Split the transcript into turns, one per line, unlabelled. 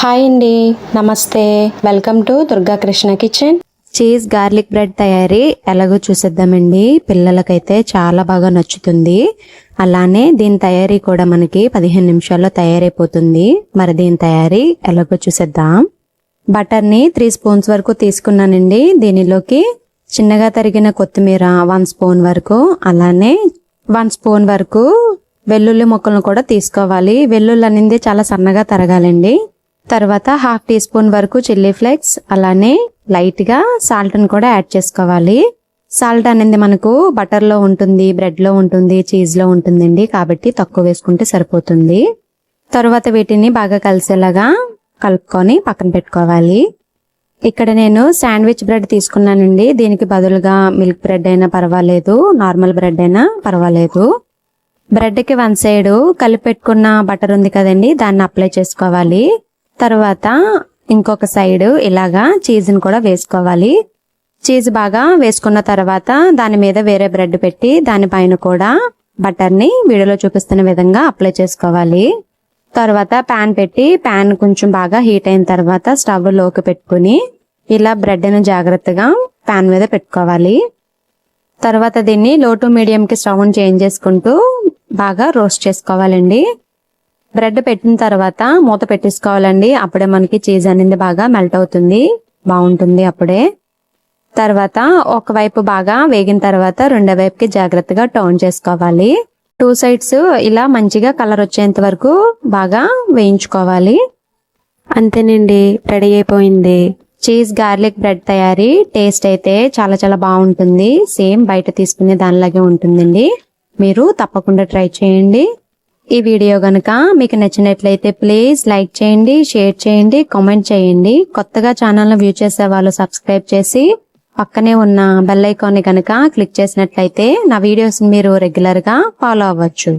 Hi అండి, నమస్తే. Welcome to Durga Krishna kitchen.
Cheese garlic bread తయారీ ఎలాగో చూసేద్దామండి. పిల్లలకైతే చాలా బాగా నచ్చుతుంది. అలానే దీని తయారీ కూడా మనకి 15 నిమిషాల్లో తయారైపోతుంది. మరి దీని తయారీ ఎలాగో చూసేద్దాం. బటర్ని 3 స్పూన్స్ వరకు తీసుకున్నానండి. దీనిలోకి చిన్నగా తరిగిన కొత్తిమీర 1 స్పూన్ వరకు, అలానే 1 స్పూన్ వరకు వెల్లుల్లి ముక్కలను కూడా తీసుకోవాలి. వెల్లుల్లి అనేది చాలా సన్నగా తరగాలండి. తర్వాత 1/2 టీ స్పూన్ వరకు చిల్లీ ఫ్లేక్స్, అలానే లైట్ గా సాల్ట్ ని కూడా యాడ్ చేసుకోవాలి. సాల్ట్ అనేది మనకు బటర్ లో ఉంటుంది, బ్రెడ్ లో ఉంటుంది, చీజ్ లో ఉంటుందండి, కాబట్టి తక్కువ వేసుకుంటే సరిపోతుంది. తర్వాత వీటిని బాగా కలిసేలాగా కలుపుకొని పక్కన పెట్టుకోవాలి. ఇక్కడ నేను శాండ్విచ్ బ్రెడ్ తీసుకున్నానండి. దీనికి బదులుగా మిల్క్ బ్రెడ్ అయినా పర్వాలేదు, నార్మల్ బ్రెడ్ అయినా పర్వాలేదు. బ్రెడ్ కి 1 సైడ్ కలిపి పెట్టుకున్న బటర్ ఉంది కదండి, దాన్ని అప్లై చేసుకోవాలి. తర్వాత ఇంకొక సైడ్ ఇలాగా చీజ్ ని కూడా వేసుకోవాలి. చీజ్ బాగా వేసుకున్న తర్వాత దాని మీద వేరే బ్రెడ్ పెట్టి దానిపైన కూడా బటర్ ని వీడియోలో చూపిస్తున్న విధంగా అప్లై చేసుకోవాలి. తర్వాత ప్యాన్ పెట్టి ప్యాన్ కొంచెం బాగా హీట్ అయిన తర్వాత స్టవ్ లోకి పెట్టుకుని ఇలా బ్రెడ్ ను జాగ్రత్తగా ప్యాన్ మీద పెట్టుకోవాలి. తర్వాత దీన్ని లో టు మీడియం కి స్టవ్ ని చేంజ్ చేసుకుంటూ బాగా రోస్ట్ చేసుకోవాలండి. బ్రెడ్ పెట్టిన తర్వాత మూత పెట్టేసుకోవాలండి. అప్పుడే మనకి చీజ్ అనేది బాగా మెల్ట్ అవుతుంది, బాగుంటుంది అప్పుడే. తర్వాత ఒకవైపు బాగా వేగిన తర్వాత రెండో వైపుకి జాగ్రత్తగా టర్న్ చేసుకోవాలి. 2 సైడ్స్ ఇలా మంచిగా కలర్ వచ్చేంత వరకు బాగా వేయించుకోవాలి. అంతేనండి, రెడీ అయిపోయింది చీజ్ గార్లిక్ బ్రెడ్ తయారీ. టేస్ట్ అయితే చాలా చాలా బాగుంటుంది. సేమ్ బయట తీసుకునే దానిలాగే ఉంటుందండి. మీరు తప్పకుండా ట్రై చేయండి. ఈ వీడియో గనక మీకు నచ్చినట్లయితే ప్లీజ్ లైక్ చేయండి, షేర్ చేయండి, కామెంట్ చేయండి. కొత్తగా ఛానల్ ను వ్యూ చేసే వాళ్ళు సబ్స్క్రైబ్ చేసి పక్కనే ఉన్న బెల్ ఐకాన్ ని గనక క్లిక్ చేసినట్లయితే నా వీడియోస్ మీరు రెగ్యులర్ గా ఫాలో అవ్వచ్చు.